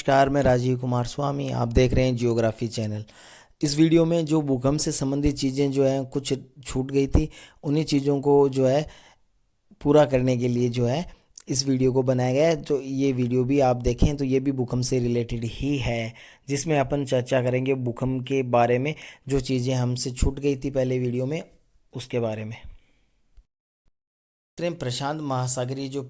नमस्कार, मैं राजीव कुमार स्वामी। आप देख रहे हैं जियोग्राफी चैनल। इस वीडियो में जो भूकंप से संबंधित चीज़ें जो हैं कुछ छूट गई थी, उन्हीं चीज़ों को जो है पूरा करने के लिए जो है इस वीडियो को बनाया गया है। तो ये वीडियो भी आप देखें तो ये भी भूकंप से रिलेटेड ही है, जिसमें अपन चर्चा करेंगे भूकंप के बारे में, जो चीज़ें हमसे छूट गई थी पहले वीडियो में उसके बारे में। प्रशांत महासागरीय जो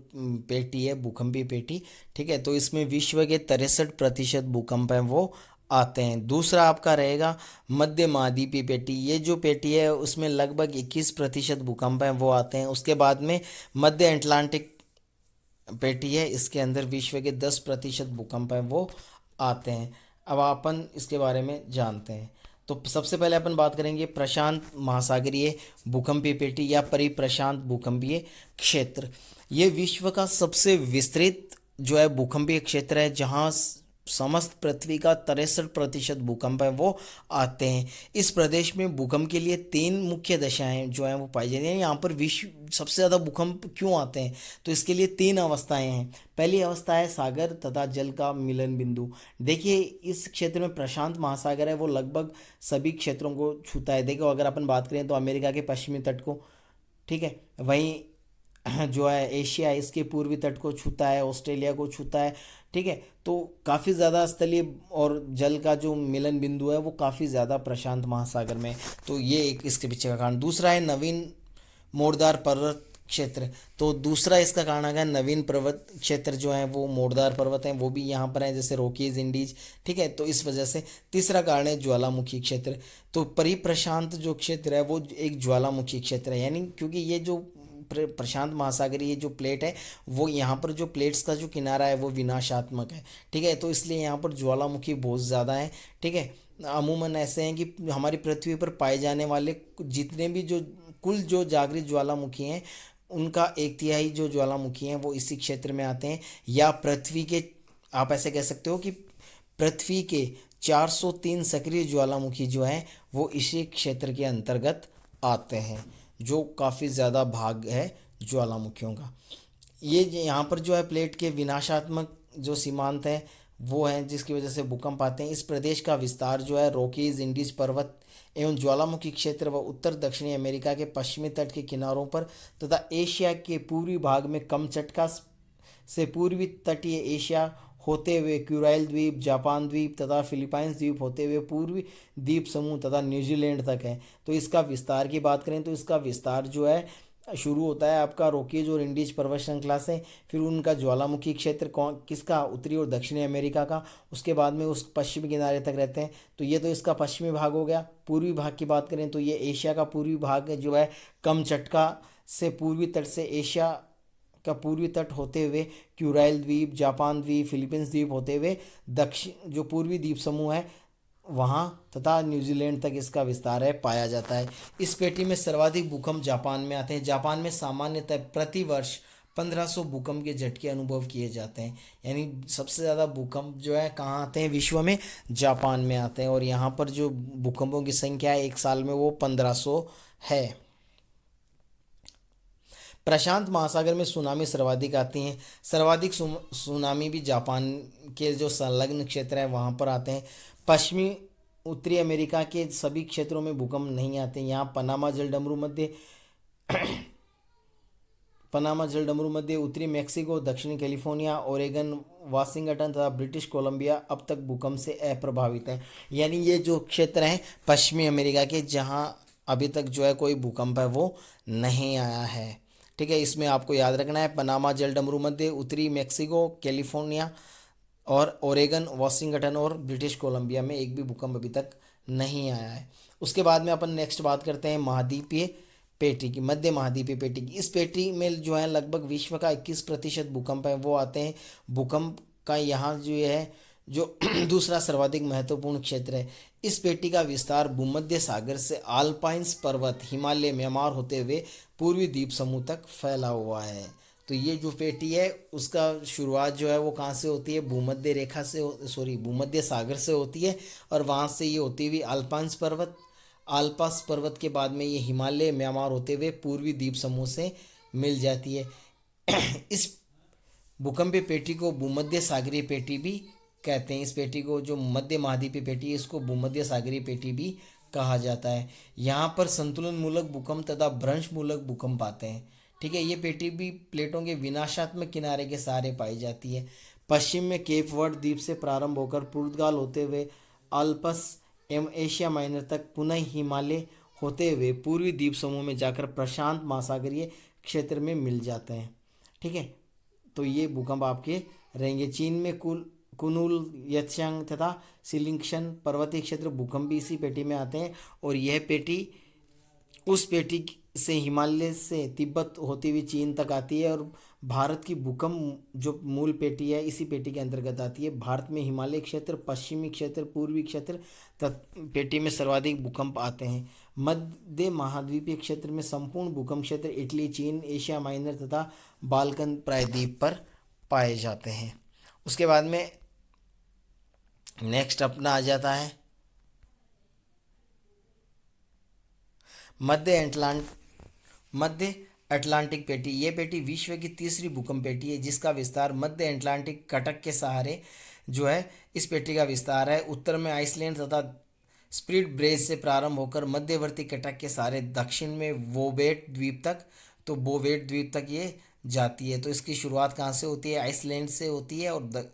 पेटी है, भूकंपीय पेटी, ठीक है, तो इसमें विश्व के 63% भूकंप हैं वो आते हैं। दूसरा आपका रहेगा मध्य महाद्वीपीय पेटी। ये जो पेटी है उसमें लगभग 21% भूकंप हैं वो आते हैं। उसके बाद में मध्य अटलांटिक पेटी है, इसके अंदर विश्व के 10% भूकंप हैं वो आते हैं। अब अपन इसके बारे में जानते हैं। तो सबसे पहले अपन बात करेंगे प्रशांत महासागरीय भूकंपीय पेटी या परिप्रशांत भूकंपीय क्षेत्र। ये विश्व का सबसे विस्तृत जो है भूकंपीय क्षेत्र है, जहाँ समस्त पृथ्वी का 63% भूकंप है वो आते हैं। इस प्रदेश में भूकंप के लिए 3 मुख्य दशाएं जो हैं वो पाई जाती हैं। यहाँ पर विश्व सबसे ज़्यादा भूकंप क्यों आते हैं, तो इसके लिए 3 अवस्थाएं हैं। पहली अवस्था है सागर तथा जल का मिलन बिंदु। देखिए, इस क्षेत्र में प्रशांत महासागर है वो लगभग सभी क्षेत्रों को छूता है। देखो, अगर अपन बात करें तो अमेरिका के पश्चिमी तट को, ठीक है, वहीं जो है एशिया इसके पूर्वी तट को छूता है, ऑस्ट्रेलिया को छूता है, ठीक है। तो काफ़ी ज़्यादा स्थलीय और जल का जो मिलन बिंदु है वो काफ़ी ज़्यादा प्रशांत महासागर में। तो ये एक इसके पीछे का कारण। दूसरा है नवीन मोड़दार पर्वत क्षेत्र। तो दूसरा इसका कारण है नवीन पर्वत क्षेत्र जो है वो मोड़दार पर्वत हैं, वो भी यहाँ पर हैं, जैसे रॉकीज इंडीज, ठीक है। तो इस वजह से तीसरा कारण है ज्वालामुखी क्षेत्र। तो परिप्रशांत जो क्षेत्र है वो एक ज्वालामुखी क्षेत्र है, यानी क्योंकि ये जो प्रशांत महासागरीय ये जो प्लेट है वो यहाँ पर जो प्लेट्स का जो किनारा है वो विनाशात्मक है, ठीक है। तो इसलिए यहाँ पर ज्वालामुखी बहुत ज़्यादा है, ठीक है। अमूमन ऐसे हैं कि हमारी पृथ्वी पर पाए जाने वाले जितने भी जो कुल जो जागृत ज्वालामुखी हैं उनका 1/3 जो ज्वालामुखी हैं वो इसी क्षेत्र में आते हैं। या पृथ्वी के, आप ऐसे कह सकते हो कि पृथ्वी के 403 सक्रिय ज्वालामुखी जो हैं वो इसी क्षेत्र के अंतर्गत आते हैं, जो काफ़ी ज़्यादा भाग है ज्वालामुखियों का। ये यहाँ पर जो है प्लेट के विनाशात्मक जो सीमांत है वो हैं, जिसकी वजह से भूकंप आते हैं। इस प्रदेश का विस्तार जो है रॉकीज इंडीज पर्वत एवं ज्वालामुखी क्षेत्र व उत्तर दक्षिणी अमेरिका के पश्चिमी तट के किनारों पर तथा एशिया के पूर्वी भाग में कमचटका से पूर्वी तटीय एशिया होते हुए क्यूराइल द्वीप, जापान द्वीप तथा फिलीपाइंस द्वीप होते हुए पूर्वी द्वीप समूह तथा न्यूजीलैंड तक है। तो इसका विस्तार की बात करें तो इसका विस्तार जो है शुरू होता है आपका रॉकीज और इंडीज पर्वत श्रृंखला से, फिर उनका ज्वालामुखी क्षेत्र कौन किसका, उत्तरी और दक्षिणी अमेरिका का, उसके बाद में उस पश्चिमी किनारे तक रहते हैं। तो ये तो इसका पश्चिमी भाग हो गया। पूर्वी भाग की बात करें तो ये एशिया का पूर्वी भाग जो है कमचटका से पूर्वी तट से एशिया का पूर्वी तट होते हुए क्यूराइल द्वीप, जापान द्वीप, फिलीपींस द्वीप होते हुए दक्षिण जो पूर्वी द्वीप समूह है वहाँ तथा न्यूजीलैंड तक इसका विस्तार है पाया जाता है। इस पेटी में सर्वाधिक भूकंप जापान में आते हैं। जापान में सामान्यतः प्रति वर्ष 1500 भूकंप के झटके अनुभव किए जाते हैं। यानी सबसे ज़्यादा भूकंप जो है कहाँ आते हैं विश्व में, जापान में आते हैं। और यहाँ पर जो भूकंपों की संख्या है एक साल में वो 1500 है। प्रशांत महासागर में सुनामी सर्वाधिक आती हैं। सर्वाधिक सुनामी भी जापान के जो संलग्न क्षेत्र है वहाँ पर आते हैं। पश्चिमी उत्तरी अमेरिका के सभी क्षेत्रों में भूकंप नहीं आते। यहाँ पनामा जलडमरू मध्य, उत्तरी मैक्सिको, दक्षिणी कैलिफोर्निया, ओरेगन, वाशिंगटन तथा ब्रिटिश कोलंबिया अब तक भूकंप से अप्रभावित हैं। यानी ये जो क्षेत्र हैं पश्चिमी अमेरिका के, जहाँ अभी तक जो है कोई भूकंप है वो नहीं आया है, ठीक है। इसमें आपको याद रखना है पनामा जलडमरू मध्य, उत्तरी मैक्सिको, कैलिफोर्निया और ओरेगन, वाशिंगटन और ब्रिटिश कोलंबिया में एक भी भूकंप अभी तक नहीं आया है। उसके बाद में अपन नेक्स्ट बात करते हैं महाद्वीपीय पेटी की, मध्य महाद्वीपीय पेटी की। इस पेटी में जो है लगभग विश्व का 21% भूकंप है वो आते हैं। भूकंप का यहाँ जो है जो दूसरा सर्वाधिक महत्वपूर्ण क्षेत्र है। इस पेटी का विस्तार भूमध्य सागर से आल्पाइंस पर्वत, हिमालय, म्यांमार होते हुए पूर्वी द्वीप समूह तक फैला हुआ है। तो ये जो पेटी है उसका शुरुआत जो है वो कहाँ से होती है, भूमध्य रेखा से, भूमध्य सागर से होती है। और वहाँ से ये होती हुई आल्पाइंस पर्वत, आल्पास पर्वत के बाद में ये हिमालय, म्यांमार होते हुए पूर्वी द्वीप समूह से मिल जाती है। इस भूकंपीय पेटी को भूमध्य सागरीय पेटी भी कहते हैं। इस पेटी को, जो मध्य महाद्वीपीय पेटी है, इसको भूमध्य सागरीय पेटी भी कहा जाता है। यहाँ पर संतुलन मूलक भूकंप तथा भ्रंश मूलक भूकंप आते हैं। ठीक है, ये पेटी भी प्लेटों के विनाशात्मक किनारे के सहारे पाई जाती है। पश्चिम में केप वर्ड द्वीप से प्रारंभ होकर पुर्तगाल होते हुए अल्पस एवं एशिया माइनर तक पुनः हिमालय होते हुए पूर्वी द्वीप समूह में जाकर प्रशांत महासागरीय क्षेत्र में मिल जाते हैं। ठीक है, तो ये भूकंप आपके रहेंगे। चीन में कुनूल, यत्स्यांग तथा सिलिंगशन पर्वतीय क्षेत्र भूकंप भी इसी पेटी में आते हैं। और यह पेटी उस पेटी से हिमालय से तिब्बत होती हुई चीन तक आती है। और भारत की भूकंप जो मूल पेटी है, इसी पेटी के अंतर्गत आती है। भारत में हिमालय क्षेत्र, पश्चिमी क्षेत्र, पूर्वी क्षेत्र पेटी में सर्वाधिक भूकंप आते हैं। मध्य महाद्वीपीय क्षेत्र में संपूर्ण भूकंप क्षेत्र इटली, चीन, एशिया माइनर तथा बाल्कन प्रायद्वीप पर पाए जाते हैं। उसके बाद में नेक्स्ट अपना आ जाता है मध्य अटलांटिक पेटी। ये पेटी विश्व की तीसरी भूकंप पेटी है, जिसका विस्तार मध्य अटलांटिक कटक के सहारे जो है इस पेटी का विस्तार है। उत्तर में आइसलैंड तथा स्प्लिट ब्रेज से प्रारंभ होकर मध्यवर्ती कटक के सहारे दक्षिण में बोवेट द्वीप तक, तो बोवेट द्वीप तक ये जाती है। तो इसकी शुरुआत कहाँ से होती है? आइसलैंड से होती है और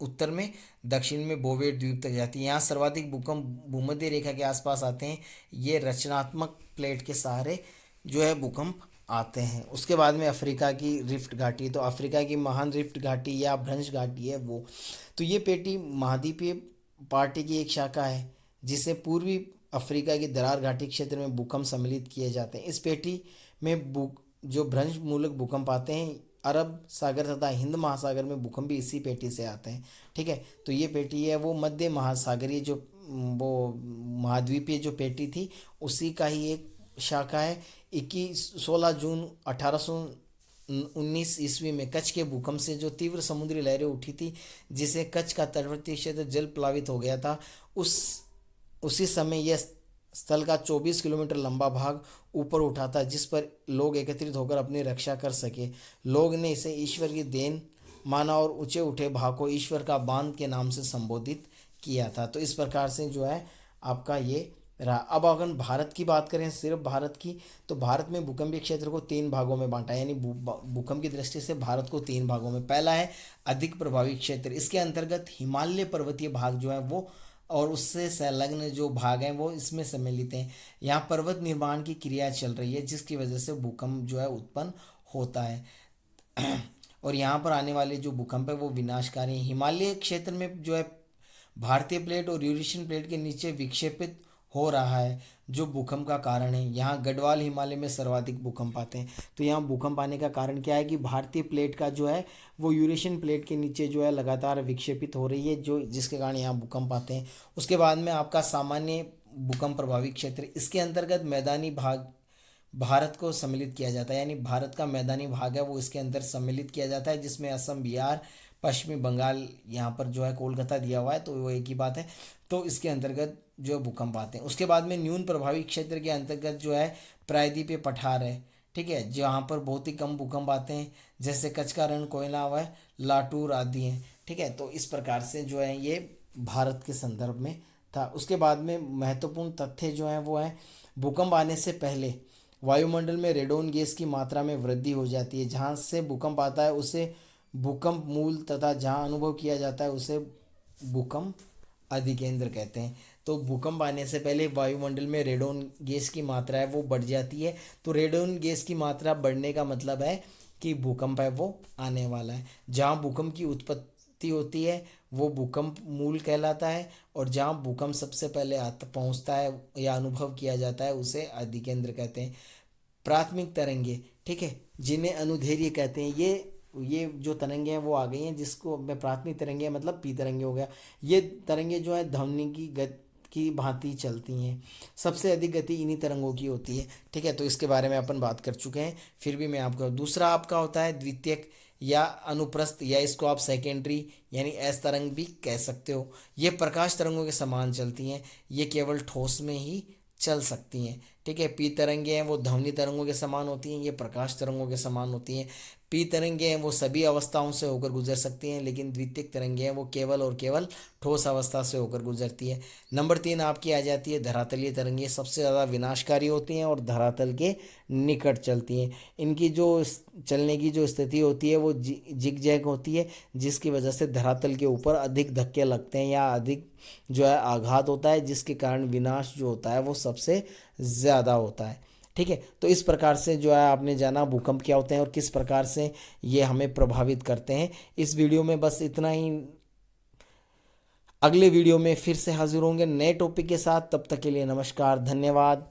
उत्तर में दक्षिण में बोवेट द्वीप तक जाती है। यहाँ सर्वाधिक भूकंप भूमध्य रेखा के आसपास आते हैं। ये रचनात्मक प्लेट के सहारे जो है भूकंप आते हैं। उसके बाद में अफ्रीका की रिफ्ट घाटी, तो अफ्रीका की महान रिफ्ट घाटी या भ्रंश घाटी है वो। तो ये पेटी महाद्वीपीय पार्टी की एक शाखा है, जिसे पूर्वी अफ्रीका की दरार घाटी क्षेत्र में भूकंप सम्मिलित किए जाते हैं। इस पेटी में जो भ्रंश मूलक भूकंप आते हैं, अरब सागर तथा हिंद महासागर में भूकंप भी इसी पेटी से आते हैं। ठीक है, तो ये पेटी है वो मध्य महासागरीय जो वो महाद्वीपीय जो पेटी थी, उसी का ही एक शाखा है। 16 जून 1819 ईस्वी में कच्छ के भूकंप से जो तीव्र समुद्री लहरें उठी थी, जिसे कच्छ का तटवर्ती क्षेत्र जल प्लावित हो गया था, उसी समय यह स्थल का 24 किलोमीटर लंबा भाग ऊपर उठा था, जिस पर लोग एकत्रित होकर अपनी रक्षा कर सके। लोग ने इसे ईश्वर की देन माना और ऊंचे उठे भाग को ईश्वर का बांध के नाम से संबोधित किया था। तो इस प्रकार से जो है आपका ये रहा। अब अगर भारत की बात करें, सिर्फ भारत की, तो भारत में भूकंपीय क्षेत्र को 3 भागों में बांटा है। यानी भूकंप की दृष्टि से भारत को 3 भागों में। पहला है अधिक प्रभावित क्षेत्र। इसके अंतर्गत हिमालय पर्वतीय भाग जो है वो और उससे संलग्न जो भाग हैं वो इसमें सम्मिलित हैं। यहाँ पर्वत निर्माण की क्रिया चल रही है, जिसकी वजह से भूकंप जो है उत्पन्न होता है। और यहाँ पर आने वाले जो भूकंप है वो विनाशकारी हैं। हिमालय क्षेत्र में जो है भारतीय प्लेट और यूरेशियन प्लेट के नीचे विक्षेपित हो रहा है, जो भूकंप का कारण है। यहाँ गढ़वाल हिमालय में सर्वाधिक भूकंप आते हैं। तो यहाँ भूकंप आने का कारण क्या है कि भारतीय प्लेट का जो है वो यूरेशियन प्लेट के नीचे जो है लगातार विक्षेपित हो रही है, जो जिसके कारण यहाँ भूकंप आते हैं। उसके बाद में आपका सामान्य भूकंप प्रभावित क्षेत्र, इसके अंतर्गत मैदानी भाग भारत को सम्मिलित किया जाता है। यानी भारत का मैदानी भाग है वो इसके अंदर सम्मिलित किया जाता है, जिसमें असम, बिहार, पश्चिमी बंगाल, यहाँ पर जो है कोलकाता दिया हुआ है, तो वो एक ही बात है। तो इसके अंतर्गत जो भूकंप आते हैं। उसके बाद में न्यून प्रभावित क्षेत्र के अंतर्गत जो है प्रायद्वीपीय पठार है। ठीक है, जहाँ पर बहुत ही कम भूकंप आते हैं, जैसे कच्छ का रण, कोयला व लाटूर आदि हैं। ठीक है, तो इस प्रकार से जो है ये भारत के संदर्भ में था। उसके बाद में महत्वपूर्ण तथ्य जो हैं वो है, भूकंप आने से पहले वायुमंडल में रेडोन गैस की मात्रा में वृद्धि हो जाती है। जहाँ से भूकंप आता है उसे भूकंप मूल तथा जहाँ अनुभव किया जाता है उसे भूकंप अधिकेंद्र कहते हैं। तो भूकंप आने से पहले वायुमंडल में रेडोन गैस की मात्रा है वो बढ़ जाती है। तो रेडोन गैस की मात्रा बढ़ने का मतलब है कि भूकंप है वो आने वाला है। जहाँ भूकंप की उत्पत्ति होती है वो भूकंप मूल कहलाता है, और जहाँ भूकंप सबसे पहले पहुँचता है या अनुभव किया जाता है उसे अधिकेंद्र कहते हैं। प्राथमिक तरंगे, ठीक है, जिन्हें अनुदैर्ध्य कहते हैं, ये जो तरंगे हैं वो आ गई हैं, जिसको मैं प्राथमिक तरंगे मतलब पी तरंगे हो गया। ये तरंगे जो है ध्वनि की गति की भांति चलती हैं। सबसे अधिक गति इन्हीं तरंगों की होती है। ठीक है, तो इसके बारे में अपन बात कर चुके हैं, फिर भी मैं आपको दूसरा आपका होता है द्वितीयक या अनुप्रस्थ, या इसको आप सेकेंडरी यानी एस तरंग भी कह सकते हो। ये प्रकाश तरंगों के समान चलती हैं। ये केवल ठोस में ही चल सकती हैं। ठीक है। पी तरंगे हैं वो ध्वनि तरंगों के समान होती हैं, ये प्रकाश तरंगों के समान होती हैं। पी तरंगे हैं वो सभी अवस्थाओं से होकर गुजर सकती हैं, लेकिन द्वितीयक तरंगे हैं वो केवल और केवल ठोस अवस्था से होकर गुजरती है। नंबर 3 आपकी आ जाती है धरातलीय तरंगे, सबसे ज़्यादा विनाशकारी होती हैं और धरातल के निकट चलती हैं। इनकी जो चलने की जो स्थिति होती है वो जिग जैग होती है, जिसकी वजह से धरातल के ऊपर अधिक धक्के लगते हैं या अधिक जो है आघात होता है, जिसके कारण विनाश जो होता है वो सबसे ज़्यादा होता है। ठीक है, तो इस प्रकार से जो है आपने जाना भूकंप क्या होते हैं और किस प्रकार से ये हमें प्रभावित करते हैं। इस वीडियो में बस इतना ही। अगले वीडियो में फिर से हाजिर होंगे नए टॉपिक के साथ। तब तक के लिए नमस्कार, धन्यवाद।